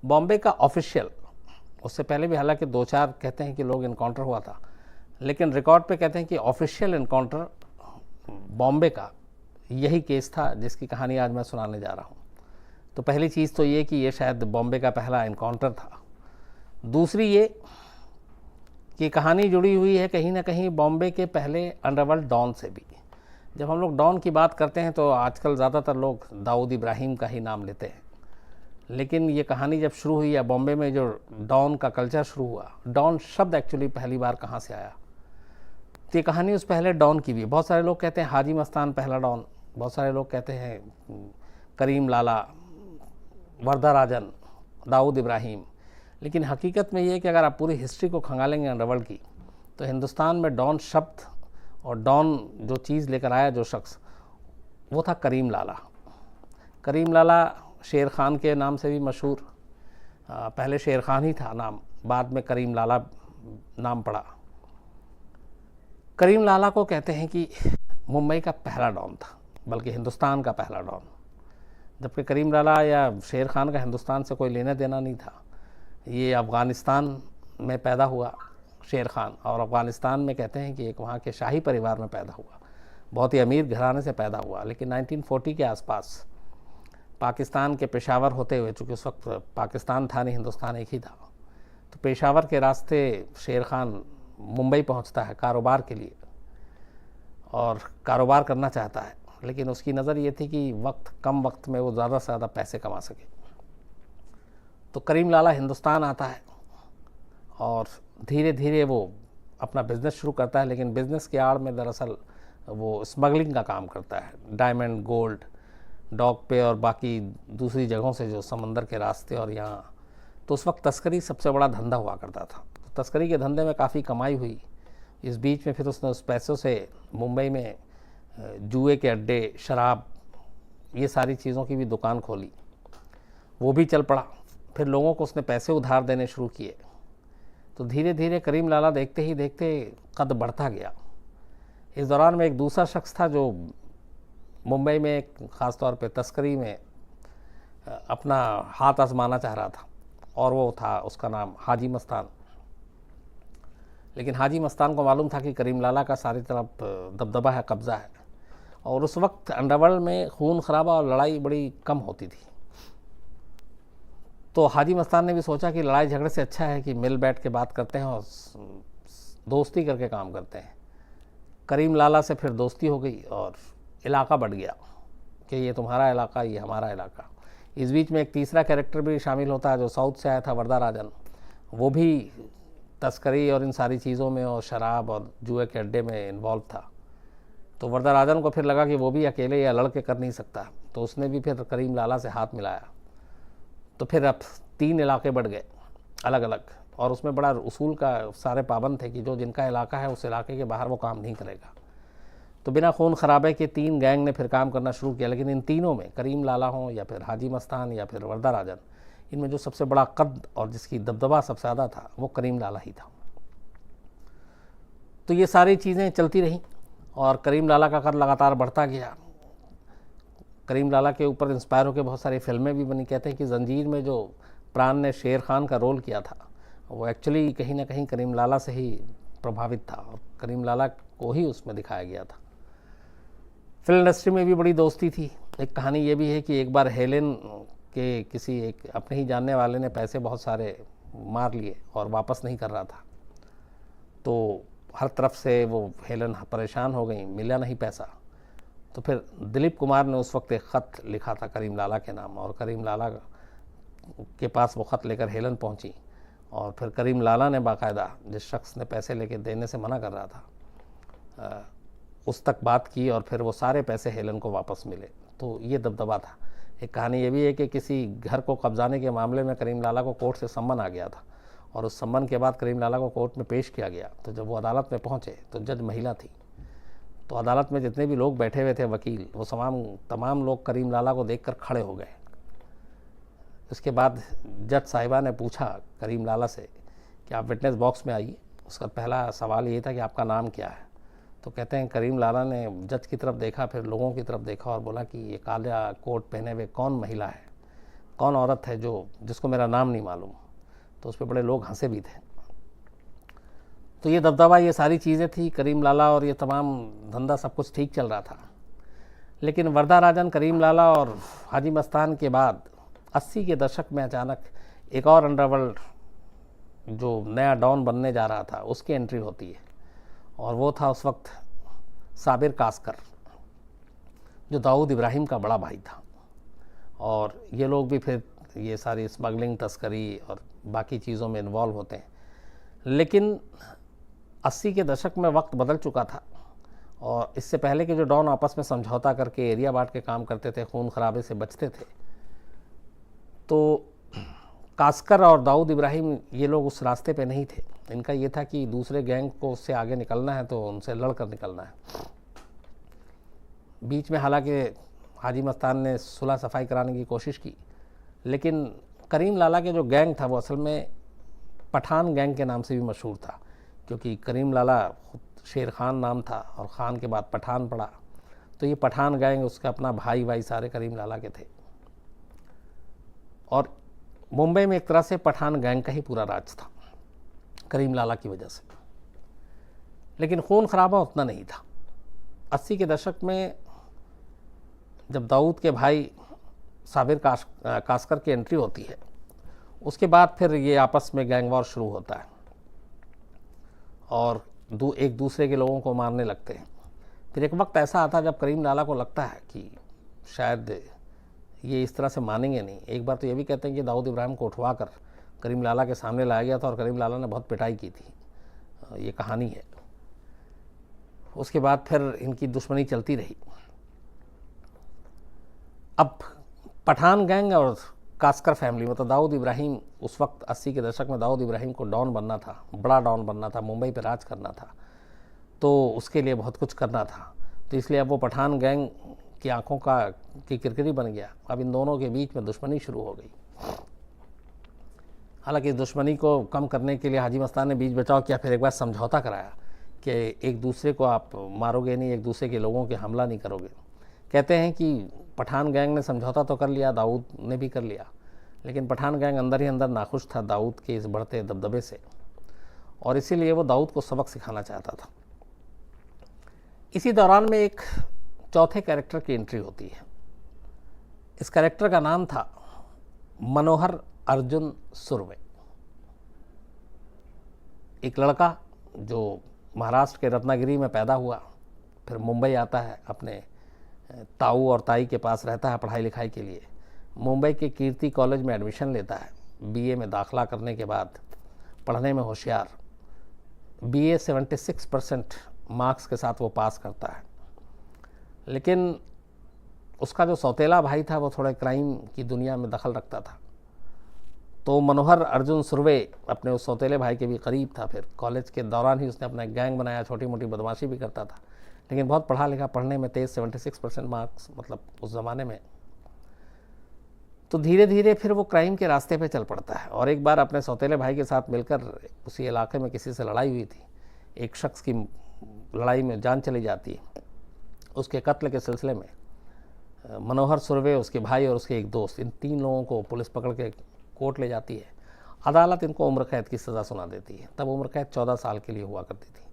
बॉम्बे का ऑफिशियल, उससे पहले भी हालांकि 2-4 कहते हैं कि लोग इनकाउंटर हुआ था, लेकिन रिकॉर्ड पे कहते हैं कि ऑफिशियल इनकाउंटर बॉम्बे का यही केस था जिसकी कहानी आज मैं सुनाने जा रहा हूँ। तो पहली चीज़ तो ये कि ये शायद बॉम्बे का पहला इनकाउंटर था। दूसरी ये कि कहानी जुड़ी हुई है कहीं ना कहीं बॉम्बे के पहले अंडरवर्ल्ड डॉन से भी। जब हम लोग डॉन की बात करते हैं तो आजकल ज़्यादातर लोग दाऊद इब्राहिम का ही नाम लेते हैं, लेकिन ये कहानी जब शुरू हुई या बॉम्बे में जो डॉन का कल्चर शुरू हुआ, डॉन शब्द एक्चुअली पहली बार कहाँ से आया, तो ये कहानी उस पहले डॉन की भी। बहुत सारे लोग कहते हैं हाजी मस्तान पहला डॉन, बहुत सारे लोग कहते हैं करीम लाला, वर्दा राजन, दाऊद इब्राहिम, लेकिन हकीकत में ये है कि अगर आप पूरी हिस्ट्री को खंगालेंगे अंडरवर्ल्ड की, तो हिंदुस्तान में डॉन शब्द और डॉन जो चीज़ लेकर आया जो शख्स, वो था करीम लाला। करीम लाला शेर खान के नाम से भी मशहूर, पहले शेर खान ही था नाम, बाद में करीम लाला नाम पड़ा। करीम लाला को कहते हैं कि मुंबई का पहला डॉन था, बल्कि हिंदुस्तान का पहला डॉन, जबकि करीम लाला या शेर खान का हिंदुस्तान से कोई लेना देना नहीं था। ये अफ़गानिस्तान में पैदा हुआ शेर खान, और अफ़गानिस्तान में कहते हैं कि एक वहाँ के शाही परिवार में पैदा हुआ, बहुत ही अमीर घराने से पैदा हुआ। लेकिन 1940 के आसपास पाकिस्तान के पेशावर होते हुए, चूँकि उस वक्त पाकिस्तान था नहीं, हिंदुस्तान एक ही था, तो पेशावर के रास्ते शेर खान मुंबई पहुंचता है कारोबार के लिए, और कारोबार करना चाहता है, लेकिन उसकी नज़र ये थी कि कम वक्त में वो ज़्यादा से ज़्यादा पैसे कमा सके। तो करीम लाला हिंदुस्तान आता है और धीरे धीरे वो अपना बिज़नेस शुरू करता है, लेकिन बिज़नेस के आड़ में दरअसल वो स्मगलिंग का काम करता है, डायमंड, गोल्ड, डॉक पे और बाकी दूसरी जगहों से जो समंदर के रास्ते। और यहाँ तो उस वक्त तस्करी सबसे बड़ा धंधा हुआ करता था, तो तस्करी के धंधे में काफ़ी कमाई हुई। इस बीच में फिर उसने उस पैसों से मुंबई में जुए के अड्डे, शराब, ये सारी चीज़ों की भी दुकान खोली, वो भी चल पड़ा। फिर लोगों को उसने पैसे उधार देने शुरू किए, तो धीरे धीरे करीम लाला देखते ही देखते कद बढ़ता गया। इस दौरान में एक दूसरा शख्स था जो मुंबई में ख़ास तौर पे तस्करी में अपना हाथ आजमाना चाह रहा था, और वो था, उसका नाम हाजी मस्तान। लेकिन हाजी मस्तान को मालूम था कि करीम लाला का सारी तरफ दबदबा है, कब्ज़ा है, और उस वक्त अंडरवर्ल्ड में खून खराबा और लड़ाई बड़ी कम होती थी। तो हाजी मस्तान ने भी सोचा कि लड़ाई झगड़े से अच्छा है कि मिल बैठ के बात करते हैं और दोस्ती करके काम करते हैं। करीम लाला से फिर दोस्ती हो गई और इलाका बढ़ गया कि ये तुम्हारा इलाका, ये हमारा इलाका। इस बीच में एक तीसरा कैरेक्टर भी शामिल होता है जो साउथ से आया था, वर्दा राजन। वो भी तस्करी और इन सारी चीज़ों में और शराब और जुए के अड्डे में इन्वॉल्व था। तो वर्दा राजन को फिर लगा कि वो भी अकेले या लड़के कर नहीं सकता, तो उसने भी फिर करीम लाला से हाथ मिलाया। तो फिर अब 3 इलाके बढ़ गए अलग अलग, और उसमें बड़ा उसूल का सारे पाबंद थे कि जो जिनका इलाका है उस इलाके के बाहर वो काम नहीं करेगा। तो बिना खून खराबे के 3 गैंग ने फिर काम करना शुरू किया। लेकिन इन तीनों में करीम लाला हो या फिर हाजी मस्तान या फिर वर्दा राजन, इनमें जो सबसे बड़ा कद और जिसकी दबदबा सबसे ज़्यादा था वो करीम लाला ही था। तो ये सारी चीज़ें चलती रहीं और करीम लाला का कद लगातार बढ़ता गया। करीम लाला के ऊपर इंस्पायर होकर बहुत सारी फिल्में भी बनी। कहते हैं कि जंजीर में जो प्राण ने शेर खान का रोल किया था वो एक्चुअली कहीं ना कहीं करीम लाला से ही प्रभावित था, और करीम लाला को ही उसमें दिखाया गया था। फिल्म इंडस्ट्री में भी बड़ी दोस्ती थी। एक कहानी ये भी है कि एक बार हेलेन के किसी एक अपने ही जानने वाले ने पैसे बहुत सारे मार लिए और वापस नहीं कर रहा था, तो हर तरफ से वो हेलेन परेशान हो गई, मिला नहीं पैसा। तो फिर दिलीप कुमार ने उस वक्त एक ख़त लिखा था करीम लाला के नाम, और करीम लाला के पास वो ख़त लेकर हेलेन पहुंची, और फिर करीम लाला ने बाकायदा जिस शख्स ने पैसे लेके देने से मना कर रहा था उस तक बात की, और फिर वो सारे पैसे हेलेन को वापस मिले। तो ये दबदबा था। एक कहानी ये भी है कि किसी घर को कब्जाने के मामले में करीम लाला को कोर्ट से सम्मन आ गया था, और उस सम्मन के बाद करीम लाला को कोर्ट में पेश किया गया। तो जब वो अदालत में पहुँचे तो जज महिला थी, तो अदालत में जितने भी लोग बैठे हुए थे वकील, वो तमाम लोग करीम लाला को देखकर खड़े हो गए। उसके बाद जज साहिबा ने पूछा करीम लाला से कि आप विटनेस बॉक्स में आइए। उसका पहला सवाल ये था कि आपका नाम क्या है। तो कहते हैं करीम लाला ने जज की तरफ देखा, फिर लोगों की तरफ देखा और बोला कि ये काला कोट पहने हुए कौन महिला है। कौन औरत है जिसको मेरा नाम नहीं मालूम, तो उस पर बड़े लोग हंसे भी थे। तो ये दबदबा, ये सारी चीज़ें थी, करीम लाला और ये तमाम धंधा सब कुछ ठीक चल रहा था। लेकिन वर्दा राजन, करीम लाला और हाजी मस्तान के बाद 80 के दशक में अचानक एक और अंडरवर्ल्ड जो नया डॉन बनने जा रहा था उसकी एंट्री होती है, और वो था उस वक्त साबिर कास्कर, जो दाऊद इब्राहिम का बड़ा भाई था। और ये लोग भी फिर ये सारी स्मगलिंग, तस्करी और बाकी चीज़ों में इन्वॉल्व होते हैं। लेकिन 80 के दशक में वक्त बदल चुका था, और इससे पहले के जो डॉन आपस में समझौता करके एरिया बांट के काम करते थे, खून खराबे से बचते थे, तो कास्कर और दाऊद इब्राहिम ये लोग उस रास्ते पे नहीं थे। इनका ये था कि दूसरे गैंग को उससे आगे निकलना है तो उनसे लड़कर निकलना है। बीच में हालांकि हाजी मस्तान ने सुलह सफाई कराने की कोशिश की, लेकिन करीम लाला के जो गैंग था वो असल में पठान गैंग के नाम से भी मशहूर था, क्योंकि करीम लाला खुद शेर खान नाम था और ख़ान के बाद पठान पड़ा, तो ये पठान गैंग उसका अपना भाई सारे करीम लाला के थे। और मुंबई में एक तरह से पठान गैंग का ही पूरा राज था करीम लाला की वजह से। लेकिन खून खराबा उतना नहीं था। 80 के दशक में जब दाऊद के भाई साबिर कास्कर की एंट्री होती है, उसके बाद फिर ये आपस में गैंग वॉर शुरू होता है और एक दूसरे के लोगों को मारने लगते हैं। फिर एक वक्त ऐसा आता है जब करीम लाला को लगता है कि शायद ये इस तरह से मानेंगे नहीं। एक बार तो ये भी कहते हैं कि दाऊद इब्राहिम को उठवा कर करीम लाला के सामने लाया गया था और करीम लाला ने बहुत पिटाई की थी, ये कहानी है। उसके बाद फिर इनकी दुश्मनी चलती रही। अब पठान गैंग और कास्कर फैमिली, मतलब दाऊद इब्राहिम, उस वक्त 80 के दशक में दाऊद इब्राहिम को डॉन बनना था, बड़ा डॉन बनना था, मुंबई पे राज करना था, तो उसके लिए बहुत कुछ करना था। तो इसलिए अब वो पठान गैंग की आंखों की किरकिरी बन गया। अब इन दोनों के बीच में दुश्मनी शुरू हो गई। हालांकि इस दुश्मनी को कम करने के लिए हाजी मस्तान ने बीच बचाव किया, फिर एक बार समझौता कराया कि एक दूसरे को आप मारोगे नहीं, एक दूसरे के लोगों के हमला नहीं करोगे। कहते हैं कि पठान गैंग ने समझौता तो कर लिया, दाऊद ने भी कर लिया, लेकिन पठान गैंग अंदर ही अंदर नाखुश था दाऊद के इस बढ़ते दबदबे से, और इसीलिए वो दाऊद को सबक सिखाना चाहता था। इसी दौरान में एक चौथे कैरेक्टर की एंट्री होती है। इस कैरेक्टर का नाम था मनोहर अर्जुन सुर्वे। एक लड़का जो महाराष्ट्र के रत्नागिरी में पैदा हुआ, फिर मुंबई आता है, अपने ताऊ और ताई के पास रहता है पढ़ाई लिखाई के लिए। मुंबई के कीर्ति कॉलेज में एडमिशन लेता है। बीए में दाखला करने के बाद पढ़ने में होशियार, बीए 76% मार्क्स के साथ वो पास करता है। लेकिन उसका जो सौतेला भाई था वो थोड़ा क्राइम की दुनिया में दखल रखता था, तो मनोहर अर्जुन सुर्वे अपने उस सौतेले भाई के भी करीब था। फिर कॉलेज के दौरान ही उसने अपना एक गैंग बनाया, छोटी मोटी बदमाशी भी करता था, लेकिन बहुत पढ़ा लिखा, पढ़ने में तेज, 76% मार्क्स, मतलब उस ज़माने में। तो धीरे धीरे फिर वो क्राइम के रास्ते पे चल पड़ता है। और एक बार अपने सौतेले भाई के साथ मिलकर उसी इलाके में किसी से लड़ाई हुई थी, एक शख्स की लड़ाई में जान चली जाती है। उसके कत्ल के सिलसिले में मनोहर सुर्वे, उसके भाई और उसके एक दोस्त, इन 3 लोगों को पुलिस पकड़ के कोर्ट ले जाती है। अदालत इनको उम्र कैद की सज़ा सुना देती है। तब उम्र कैद 14 साल के लिए हुआ करती थी।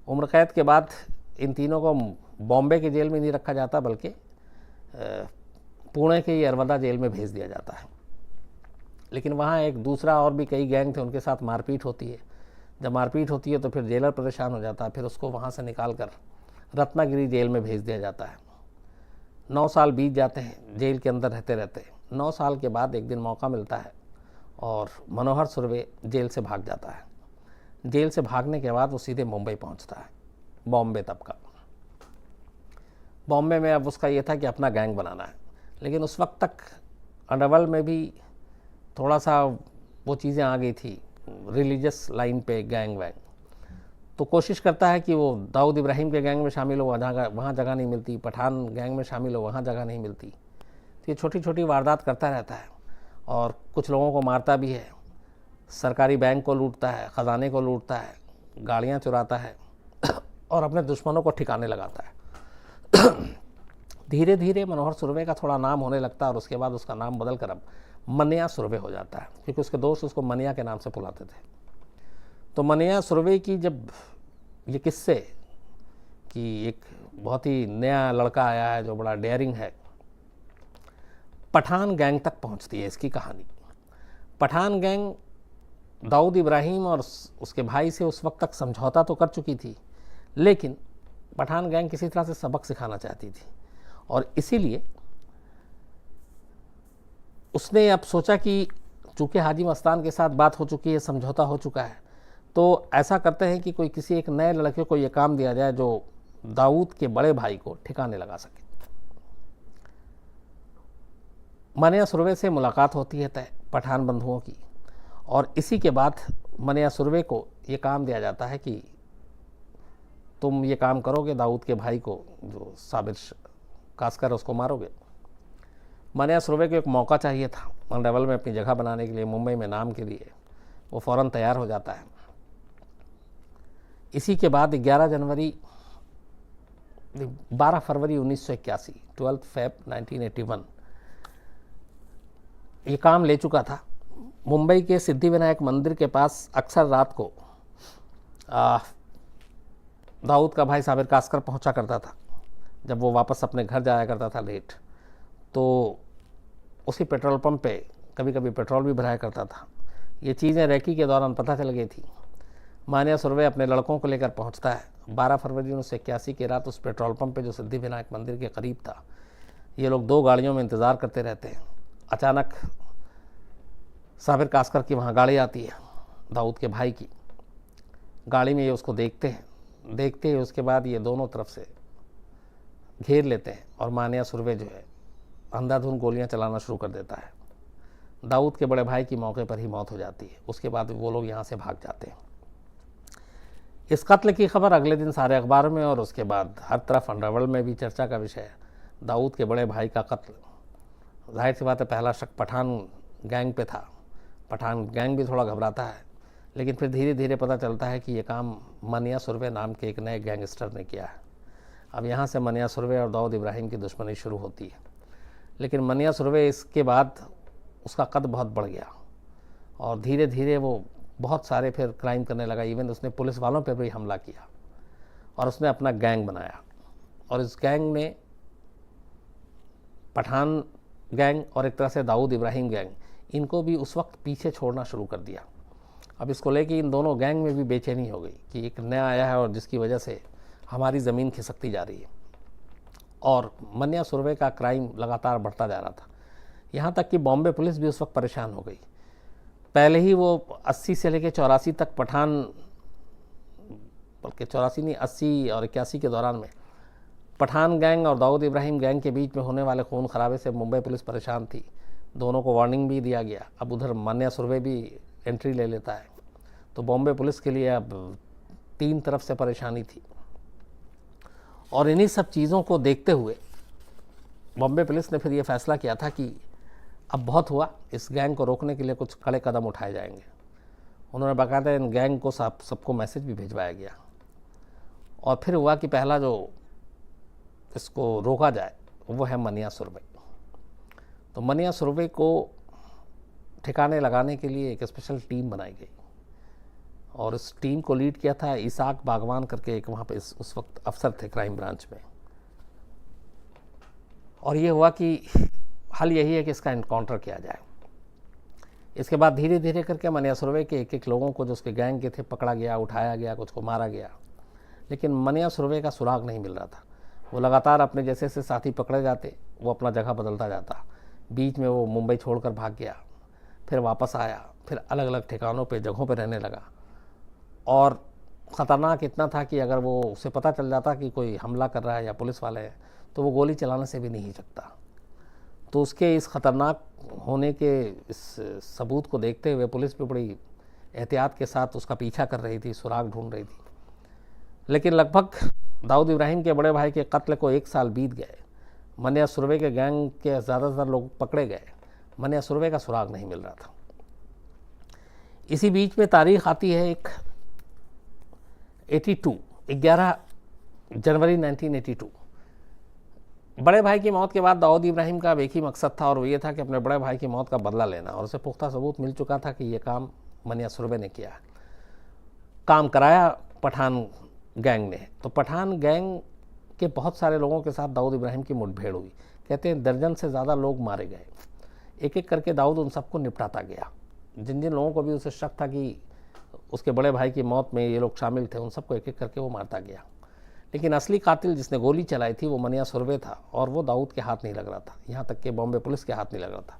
उम्र कैद के बाद इन तीनों को बॉम्बे की जेल में नहीं रखा जाता, बल्कि पुणे के अरवदा जेल में भेज दिया जाता है। लेकिन वहाँ एक दूसरा और भी कई गैंग थे, उनके साथ मारपीट होती है। जब मारपीट होती है तो फिर जेलर परेशान हो जाता है, फिर उसको वहाँ से निकाल कर रत्नागिरी जेल में भेज दिया जाता है। 9 साल बीत जाते हैं जेल के अंदर रहते रहते। 9 साल के बाद एक दिन मौका मिलता है और मनोहर सुर्वे जेल से भाग जाता है। जेल से भागने के बाद वो सीधे मुंबई पहुंचता है, बॉम्बे तब का। बॉम्बे में अब उसका ये था कि अपना गैंग बनाना है, लेकिन उस वक्त तक अंडरवर्ल्ड में भी थोड़ा सा वो चीज़ें आ गई थी, रिलीजियस लाइन पे गैंग वैंग। तो कोशिश करता है कि वो दाऊद इब्राहिम के गैंग में शामिल हो, वहाँ जगह नहीं मिलती, पठान गैंग में शामिल हो, वहाँ जगह नहीं मिलती। तो ये छोटी छोटी वारदात करता रहता है और कुछ लोगों को मारता भी है, सरकारी बैंक को लूटता है, ख़जाने को लूटता है, गाड़ियाँ चुराता है और अपने दुश्मनों को ठिकाने लगाता है। धीरे धीरे मनोहर सुरवे का थोड़ा नाम होने लगता है और उसके बाद उसका नाम बदल कर अब मनिया सुरवे हो जाता है, क्योंकि उसके दोस्त उसको मनिया के नाम से बुलाते थे। तो मनिया सुरवे की जब ये किस्से कि एक बहुत ही नया लड़का आया है जो बड़ा डेयरिंग है, पठान गैंग तक पहुंचती है इसकी कहानी। पठान गैंग दाऊद इब्राहिम और उसके भाई से उस वक्त तक समझौता तो कर चुकी थी, लेकिन पठान गैंग किसी तरह से सबक सिखाना चाहती थी और इसीलिए उसने अब सोचा कि चूँकि हाजी मस्तान के साथ बात हो चुकी है, समझौता हो चुका है, तो ऐसा करते हैं कि कोई किसी एक नए लड़के को ये काम दिया जाए जो दाऊद के बड़े भाई को ठिकाने लगा सके। मनिया सुरवे से मुलाकात होती है तय पठान बंधुओं की, और इसी के बाद मनिया सुरवे को ये काम दिया जाता है कि तुम ये काम करोगे, दाऊद के भाई को जो साबिर कासकर उसको मारोगे। मनिया सुरवे को एक मौका चाहिए था अनरेवल में अपनी जगह बनाने के लिए, मुंबई में नाम के लिए। वो फ़ौरन तैयार हो जाता है। इसी के बाद 12 फरवरी 1981 12 फेब 1981 ये काम ले चुका था। मुंबई के सिद्धिविनायक मंदिर के पास अक्सर रात को दाऊद का भाई साबिर कासकर पहुंचा करता था। जब वो वापस अपने घर जाया करता था लेट, तो उसी पेट्रोल पंप पे कभी कभी पेट्रोल भी भराया करता था। ये चीज़ें रैकी के दौरान पता चल गई थी। मनिया सुरवे अपने लड़कों को लेकर पहुंचता है। 12 फरवरी 1981 की रात उस पेट्रोल पंप पे जो सिद्धिविनायक मंदिर के करीब था, ये लोग 2 गाड़ियों में इंतज़ार करते रहते हैं। अचानक साबिर कासकर की वहाँ गाड़ी आती है, दाऊद के भाई की गाड़ी में। ये उसको देखते हैं, देखते ही उसके बाद ये दोनों तरफ से घेर लेते हैं और मनिया सुरवे जो है अंधाधुंध गोलियां चलाना शुरू कर देता है। दाऊद के बड़े भाई की मौके पर ही मौत हो जाती है। उसके बाद वो लोग यहाँ से भाग जाते हैं। इस कत्ल की खबर अगले दिन सारे अखबार में और उसके बाद हर तरफ अंडरवर्ल्ड में भी चर्चा का विषय है। दाऊद के बड़े भाई का कत्ल, जाहिर सी बात है पहला शक पठान गैंग पे था। पठान गैंग भी थोड़ा घबराता है, लेकिन फिर धीरे धीरे पता चलता है कि ये काम मनिया सुरवे नाम के एक नए गैंगस्टर ने किया है। अब यहाँ से मनिया सुरवे और दाऊद इब्राहिम की दुश्मनी शुरू होती है। लेकिन मनिया सुरवे इसके बाद उसका कद बहुत बढ़ गया और धीरे धीरे वो बहुत सारे फिर क्राइम करने लगा। इवन उसने पुलिस वालों पर भी हमला किया और उसने अपना गैंग बनाया। और इस गैंग में पठान गैंग और एक तरह से दाऊद इब्राहिम गैंग, इनको भी उस वक्त पीछे छोड़ना शुरू कर दिया। अब इसको लेके इन दोनों गैंग में भी बेचैनी हो गई कि एक नया आया है और जिसकी वजह से हमारी ज़मीन खिसकती जा रही है। और मनिया सुरवे का क्राइम लगातार बढ़ता जा रहा था, यहाँ तक कि बॉम्बे पुलिस भी उस वक्त परेशान हो गई। पहले ही वो 80 से लेकर 84 तक पठान, बल्कि 84 नहीं 80 और 81 के दौरान में पठान गैंग और दाऊद इब्राहिम गैंग के बीच में होने वाले खून खराबे से मुंबई पुलिस परेशान थी। दोनों को वार्निंग भी दिया गया। अब उधर मनिया सुरवे भी एंट्री ले लेता है, तो बॉम्बे पुलिस के लिए अब 3 तरफ से परेशानी थी। और इन्हीं सब चीज़ों को देखते हुए बॉम्बे पुलिस ने फिर ये फैसला किया था कि अब बहुत हुआ, इस गैंग को रोकने के लिए कुछ कड़े कदम उठाए जाएंगे। उन्होंने बाकायदा इन गैंग को सबको मैसेज भी भिजवाया गया। और फिर हुआ कि पहला जो इसको रोका जाए वो है मनिया सुरवे। तो मनिया सुरवे को ठिकाने लगाने के लिए एक स्पेशल टीम बनाई गई और इस टीम को लीड किया था इसाक बागवान करके एक वहाँ पे उस वक्त अफसर थे क्राइम ब्रांच में। और ये हुआ कि हल यही है कि इसका इनकाउंटर किया जाए। इसके बाद धीरे धीरे करके मनिया सुरवे के एक लोगों को जो उसके गैंग के थे पकड़ा गया, उठाया गया, कुछ को मारा गया। लेकिन मनिया सुरवे का सुराग नहीं मिल रहा था। वो लगातार अपने जैसे से साथी पकड़े जाते, वो अपना जगह बदलता जाता। बीच में वो मुंबई छोड़कर भाग गया, फिर वापस आया, फिर अलग अलग ठिकानों पे जगहों पे रहने लगा। और ख़तरनाक इतना था कि अगर वो उसे पता चल जाता कि कोई हमला कर रहा है या पुलिस वाले हैं, तो वो गोली चलाने से भी नहीं सकता। तो उसके इस ख़तरनाक होने के इस सबूत को देखते हुए पुलिस भी बड़ी एहतियात के साथ उसका पीछा कर रही थी, सुराग ढूंढ रही थी। लेकिन लगभग दाऊद इब्राहिम के बड़े भाई के कत्ल को 1 साल बीत गए। मनिया सुरवे के गैंग के ज़्यादातर लोग पकड़े गए, मनिया सुरवे का सुराग नहीं मिल रहा था। इसी बीच में तारीख आती है एक 11 जनवरी 1982। बड़े भाई की मौत के बाद दाऊद इब्राहिम का अब एक ही मकसद था और वो ये था कि अपने बड़े भाई की मौत का बदला लेना, और उसे पुख्ता सबूत मिल चुका था कि ये काम मनिया सुरभे ने किया, काम कराया पठान गैंग ने। तो पठान गैंग के बहुत सारे लोगों के साथ दाऊद इब्राहिम की मुठभेड़ हुई। कहते हैं दर्जन से ज़्यादा लोग मारे गए। एक एक करके दाऊद उन सबको निपटाता गया। जिन जिन लोगों को भी उसे शक था कि उसके बड़े भाई की मौत में ये लोग शामिल थे, उन सबको एक एक करके वो मारता गया। लेकिन असली कातिल जिसने गोली चलाई थी वो मनिया सुरभे था, और वो दाऊद के हाथ नहीं लग रहा था, यहाँ तक कि बॉम्बे पुलिस के हाथ नहीं लग रहा था।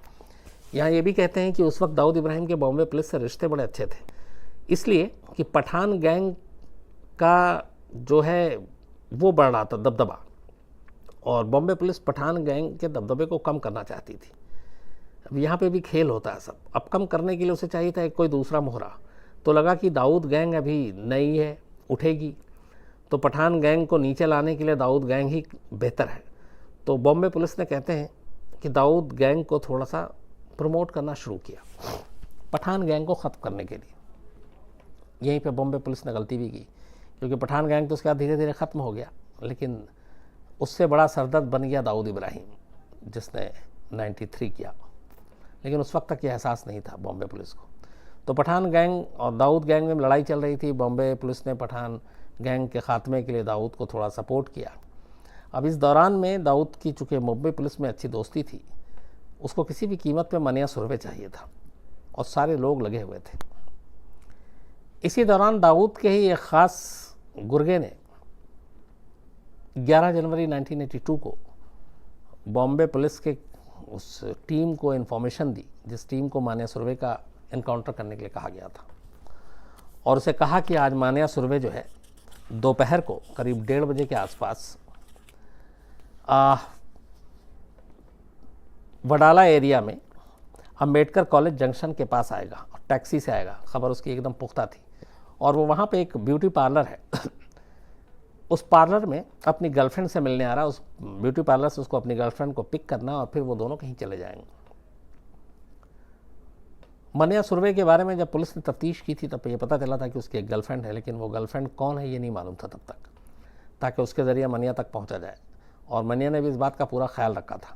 यहाँ ये भी कहते हैं कि उस वक्त दाऊद इब्राहिम के बॉम्बे पुलिस से रिश्ते बड़े अच्छे थे, इसलिए कि पठान गैंग का जो है वो बढ़ रहा था दबदबा, और बॉम्बे पुलिस पठान गैंग के दबदबे को कम करना चाहती थी। अब यहाँ पे भी खेल होता है सब। अब कम करने के लिए उसे चाहिए था एक कोई दूसरा मोहरा। तो लगा कि दाऊद गैंग अभी नई है, उठेगी, तो पठान गैंग को नीचे लाने के लिए दाऊद गैंग ही बेहतर है। तो बॉम्बे पुलिस ने कहते हैं कि दाऊद गैंग को थोड़ा सा प्रमोट करना शुरू किया पठान गैंग को ख़त्म करने के लिए। यहीं पे बॉम्बे पुलिस ने गलती भी की, क्योंकि पठान गैंग तो उसके बाद धीरे धीरे ख़त्म हो गया, लेकिन उससे बड़ा सरदर्द बन गया दाऊद इब्राहिम, जिसने 93 किया। लेकिन उस वक्त तक ये एहसास नहीं था बॉम्बे पुलिस को। तो पठान गैंग और दाऊद गैंग में लड़ाई चल रही थी। बॉम्बे पुलिस ने पठान गैंग के ख़ात्मे के लिए दाऊद को थोड़ा सपोर्ट किया। अब इस दौरान में दाऊद की चूँकि बॉम्बे पुलिस में अच्छी दोस्ती थी, उसको किसी भी कीमत पे मनिया सुरभे चाहिए था, और सारे लोग लगे हुए थे। इसी दौरान दाऊद के ही एक ख़ास गुर्गे ने 11 जनवरी 1982 को बॉम्बे पुलिस के उस टीम को इन्फॉर्मेशन दी, जिस टीम को मानिया सुरभे का इनकाउंटर करने के लिए कहा गया था, और उसे कहा कि आज मानिया सुरभे जो है दोपहर को करीब 1:30 बजे के आसपास वडाला एरिया में अंबेडकर कॉलेज जंक्शन के पास आएगा, और टैक्सी से आएगा। खबर उसकी एकदम पुख्ता थी, और वो वहाँ पे एक ब्यूटी पार्लर है उस पार्लर में अपनी गर्लफ्रेंड से मिलने आ रहा है। उस ब्यूटी पार्लर से उसको अपनी गर्लफ्रेंड को पिक करना, और फिर वो दोनों कहीं चले जाएंगे। मनिया सुरभे के बारे में जब पुलिस ने तफ्तीश की थी, तब ये पता चला था कि उसकी एक गर्लफ्रेंड है, लेकिन वो गर्लफ्रेंड कौन है ये नहीं मालूम था तब तक, ताकि उसके ज़रिए मनिया तक पहुंचा जाए। और मनिया ने भी इस बात का पूरा ख्याल रखा था,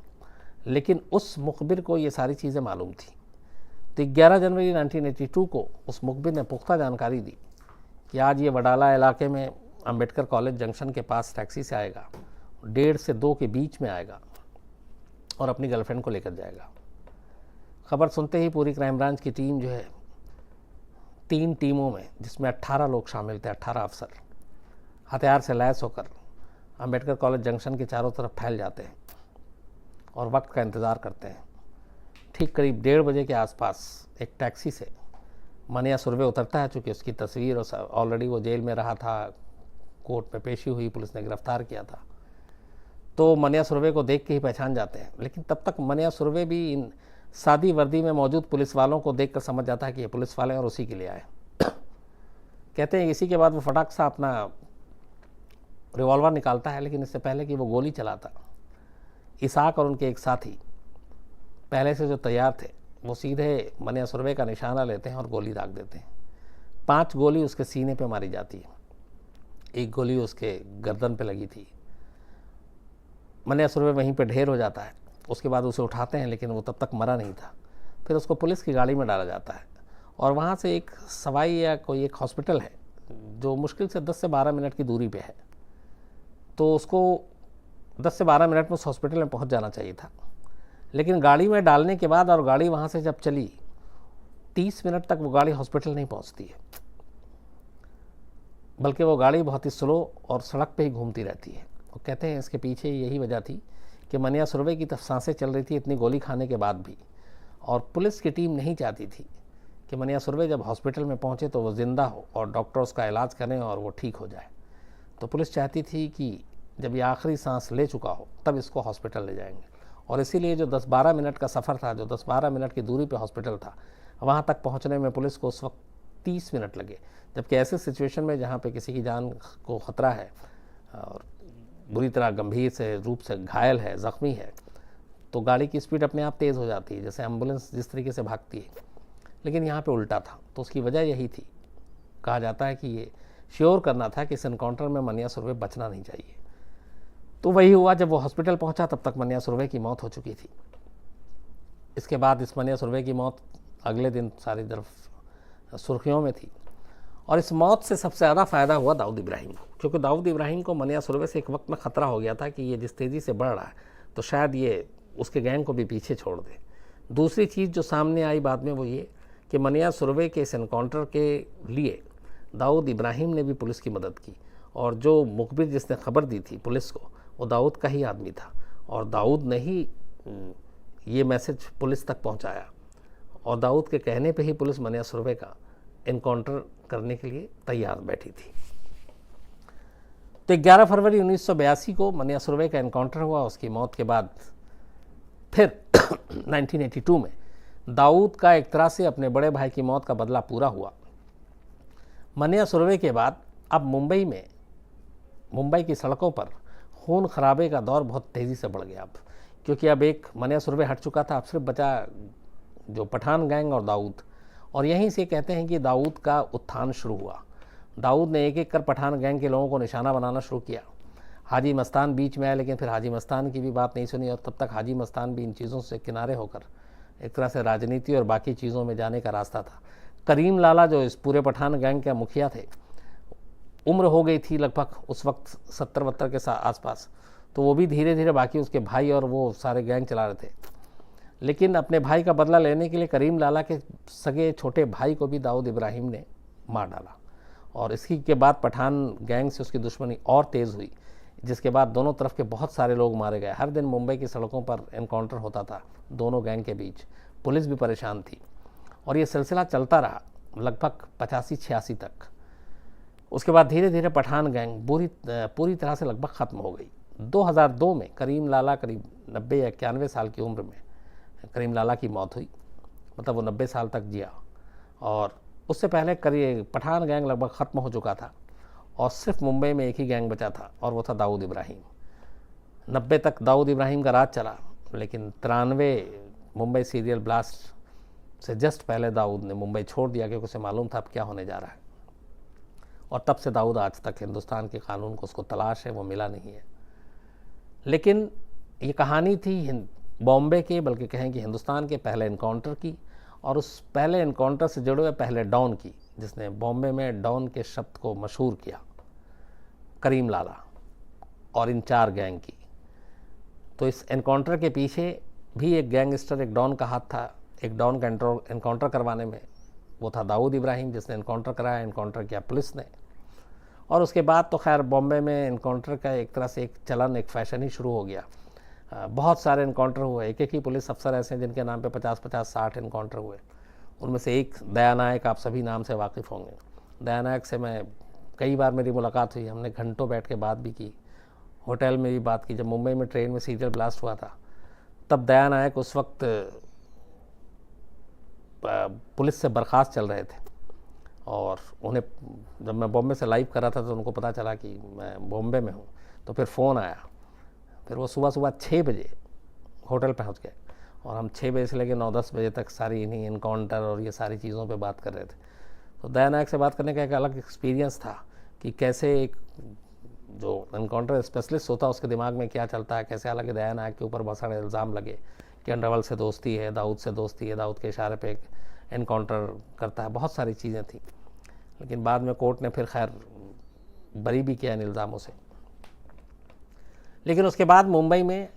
लेकिन उस मुखबिर को ये सारी चीज़ें मालूम थी। तो 11 जनवरी 1982 को उस मुखबिर ने पुख्ता जानकारी दी कि आज ये वडाला इलाके में अंबेडकर कॉलेज जंक्शन के पास टैक्सी से आएगा, 1:30 से 2 के बीच में आएगा, और अपनी गर्लफ्रेंड को लेकर जाएगा। खबर सुनते ही पूरी क्राइम ब्रांच की टीम जो है 3 टीमों में, जिसमें 18 लोग शामिल थे, 18 अफसर हथियार से लैस होकर अंबेडकर कॉलेज जंक्शन के चारों तरफ फैल जाते हैं और वक्त का इंतज़ार करते हैं। ठीक करीब 1:30 बजे के आसपास एक टैक्सी से मनिया सुरभे उतरता है। चूँकि उसकी तस्वीर और ऑलरेडी वो जेल में रहा था, कोर्ट में पेशी हुई, पुलिस ने गिरफ्तार किया था, तो मनिया सुरभे को देख के ही पहचान जाते हैं। लेकिन तब तक मनिया सुरभे भी इन सादी वर्दी में मौजूद पुलिस वालों को देखकर समझ जाता है कि ये पुलिस वाले हैं और उसी के लिए आए। कहते हैं इसी के बाद वो फटाक सा अपना रिवॉल्वर निकालता है, लेकिन इससे पहले कि वो गोली चलाता, इसाक और उनके एक साथी पहले से जो तैयार थे, वो सीधे मनिया सुरभे का निशाना लेते हैं और गोली दाग देते हैं। 5 गोली उसके सीने पे मारी जाती है, 1 गोली उसके गर्दन पे लगी थी। मनिया सुरभे वहीं पे ढेर हो जाता है। उसके बाद उसे उठाते हैं, लेकिन वो तब तक मरा नहीं था। फिर उसको पुलिस की गाड़ी में डाला जाता है, और वहाँ से एक सवाई या कोई एक हॉस्पिटल है जो मुश्किल से 10 से 12 मिनट की दूरी पे है, तो उसको 10 से 12 मिनट में उस हॉस्पिटल में पहुँच जाना चाहिए था। लेकिन गाड़ी में डालने के बाद और गाड़ी वहाँ से जब चली, 30 मिनट तक वो गाड़ी हॉस्पिटल नहीं पहुँचती है, बल्कि वो गाड़ी बहुत ही स्लो और सड़क पे ही घूमती रहती है। वो कहते हैं इसके पीछे यही वजह थी कि मनिया सुरभे की तब सांसें चल रही थी इतनी गोली खाने के बाद भी, और पुलिस की टीम नहीं चाहती थी कि मनिया सुरभे जब हॉस्पिटल में पहुँचे तो वो ज़िंदा हो और डॉक्टर उसका इलाज करें और वो ठीक हो जाए। तो पुलिस चाहती थी कि जब ये आखिरी सांस ले चुका हो तब इसको हॉस्पिटल ले जाएंगे, और इसीलिए जो 10-12 मिनट का सफ़र था, जो 10-12 मिनट की दूरी पे हॉस्पिटल था, वहाँ तक पहुँचने में पुलिस को उस वक्त 30 मिनट लगे। जबकि ऐसे सिचुएशन में जहाँ पे किसी की जान को ख़तरा है और बुरी तरह गंभीर से रूप से घायल है, ज़ख्मी है, तो गाड़ी की स्पीड अपने आप तेज़ हो जाती है, जैसे एम्बुलेंस जिस तरीके से भागती है। लेकिन यहाँ पे उल्टा था, तो उसकी वजह यही थी। कहा जाता है कि ये श्योर करना था कि इस एनकाउंटर में मनिया सुरभे बचना नहीं चाहिए। तो वही हुआ, जब वो हॉस्पिटल पहुंचा तब तक मन्या सुरभि की मौत हो चुकी थी। इसके बाद इस मन्या सुरभि की मौत अगले दिन सारी तरफ सुर्खियों में थी। और इस मौत से सबसे ज़्यादा फ़ायदा हुआ दाऊद इब्राहिम को, क्योंकि दाऊद इब्राहिम को मन्या सुरभि से एक वक्त में ख़तरा हो गया था कि ये जिस तेज़ी से बढ़ रहा है तो शायद ये उसके गैंग को भी पीछे छोड़ दे। दूसरी चीज़ जो सामने आई बाद में वो ये कि मन्या सुरभि के इस एनकाउंटर के लिए दाऊद इब्राहिम ने भी पुलिस की मदद की, और जो मुखबिर जिसने खबर दी थी पुलिस को वो दाऊद का ही आदमी था, और दाऊद ने ही ये मैसेज पुलिस तक पहुंचाया, और दाऊद के कहने पे ही पुलिस मन्या सुरभि का एनकाउंटर करने के लिए तैयार बैठी थी। तो 11 फरवरी 1982 को मन्या सुरभि का एनकाउंटर हुआ। उसकी मौत के बाद फिर 1982 में दाऊद का एक तरह से अपने बड़े भाई की मौत का बदला पूरा हुआ। मन्या सुरभि के बाद अब मुंबई की सड़कों पर खून खराबे का दौर बहुत तेज़ी से बढ़ गया अब, क्योंकि अब एक मन्या सुरभि हट चुका था, अब सिर्फ बचा जो पठान गैंग और दाऊद। और यहीं से कहते हैं कि दाऊद का उत्थान शुरू हुआ। दाऊद ने एक एक कर पठान गैंग के लोगों को निशाना बनाना शुरू किया। हाजी मस्तान बीच में आया, लेकिन फिर हाजी मस्तान की भी बात नहीं सुनी, और तब तक हाजी मस्तान भी इन चीज़ों से किनारे होकर एक तरह से राजनीति और बाकी चीज़ों में जाने का रास्ता था। करीम लाला जो इस पूरे पठान गैंग के मुखिया थे, उम्र हो गई थी लगभग उस वक्त 70-72 के आसपास, तो वो भी धीरे धीरे बाकी उसके भाई और वो सारे गैंग चला रहे थे। लेकिन अपने भाई का बदला लेने के लिए करीम लाला के सगे छोटे भाई को भी दाऊद इब्राहिम ने मार डाला, और इसी के बाद पठान गैंग से उसकी दुश्मनी और तेज़ हुई, जिसके बाद दोनों तरफ के बहुत सारे लोग मारे गए। हर दिन मुंबई की सड़कों पर एनकाउंटर होता था दोनों गैंग के बीच। पुलिस भी परेशान थी, और ये सिलसिला चलता रहा लगभग 85-86 तक। उसके बाद धीरे धीरे पठान गैंग पूरी तरह से लगभग ख़त्म हो गई। 2002 में करीम लाला करीब 90 या 91 साल की उम्र में करीम लाला की मौत हुई, मतलब वो 90 साल तक जिया, और उससे पहले करीब पठान गैंग लगभग ख़त्म हो चुका था, और सिर्फ मुंबई में एक ही गैंग बचा था, और वो था दाऊद इब्राहिम। 90 तक दाऊद इब्राहिम का राज चला, लेकिन 93 मुंबई सीरियल ब्लास्ट से जस्ट पहले दाऊद ने मुंबई छोड़ दिया, क्योंकि उसे मालूम था अब क्या होने जा रहा है। और तब से दाऊद आज तक हिंदुस्तान के कानून को उसको तलाश है, वो मिला नहीं है। लेकिन ये कहानी थी बॉम्बे के, बल्कि कहें कि हिंदुस्तान के पहले एनकाउंटर की, और उस पहले एनकाउंटर से जुड़े हुए पहले डॉन की, जिसने बॉम्बे में डॉन के शब्द को मशहूर किया, करीम लाला और इन 4 गैंग की। तो इस एनकाउंटर के पीछे भी एक गैंगस्टर, एक डॉन का हाथ था। एक डॉन का एनकाउंटर करवाने में वो था दाऊद इब्राहिम, जिसने एनकाउंटर कराया, एनकाउंटर किया पुलिस ने। और उसके बाद तो खैर बॉम्बे में एनकाउंटर का एक तरह से एक चलन, एक फैशन ही शुरू हो गया। बहुत सारे एनकाउंटर हुए, एक एक ही पुलिस अफसर ऐसे हैं जिनके नाम पे 50-50-60 एनकाउंटर हुए। उनमें से एक दया नायक, आप सभी नाम से वाकिफ़ होंगे। दया नायक से मैं कई बार मेरी मुलाकात हुई, हमने घंटों बैठ के बात भी की, होटल में भी बात की। जब मुंबई में ट्रेन में सीरियल ब्लास्ट हुआ था, तब दया नायक उस वक्त पुलिस से बर्खास्त चल रहे थे, और उन्हें जब मैं बॉम्बे से लाइव कर रहा था तो उनको पता चला कि मैं बॉम्बे में हूँ, तो फिर फ़ोन आया। फिर वो सुबह 6 बजे होटल पहुँच गए, और हम 6 बजे से लेकर 9-10 बजे तक सारी इन्हीं एनकाउंटर और ये सारी चीज़ों पे बात कर रहे थे। तो दया नायक से बात करने का एक अलग एक्सपीरियंस था कि कैसे एक जो एनकाउंटर स्पेशलिस्ट होता है उसके दिमाग में क्या चलता है, कैसे। हालांकि दया नायक के ऊपर बहुत सारे इल्ज़ाम लगे कि अंडरवर्ल्ड से दोस्ती है, दाऊद से दोस्ती है, दाऊद के इशारे पे एनकाउंटर करता है, बहुत सारी चीज़ें थी। लेकिन बाद में कोर्ट ने फिर खैर बरी भी किया इन इल्ज़ामों से। लेकिन उसके बाद मुंबई में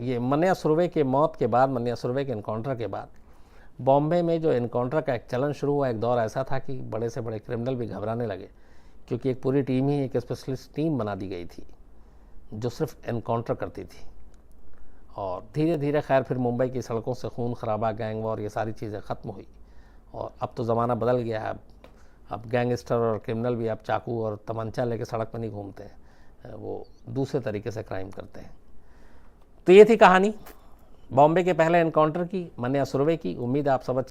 ये मन्या सुरभि के मौत के बाद, मन्या सुरभि के एनकाउंटर के बाद बॉम्बे में जो एनकाउंटर का एक चलन शुरू हुआ, एक दौर ऐसा था कि बड़े से बड़े क्रिमिनल भी घबराने लगे, क्योंकि एक पूरी टीम ही, एक स्पेशलिस्ट टीम बना दी गई थी जो सिर्फ एनकाउंटर करती थी। और धीरे धीरे खैर फिर मुंबई की सड़कों से खून खराबा, गैंग वॉर, ये सारी चीज़ें ख़त्म हुई, और अब तो ज़माना बदल गया है। अब गैंगस्टर और क्रिमिनल भी अब चाकू और तमंचा लेके सड़क पर नहीं घूमते हैं, वो दूसरे तरीके से क्राइम करते हैं। तो ये थी कहानी बॉम्बे के पहले एनकाउंटर की, मन्या सुरभि की। उम्मीद है आप सब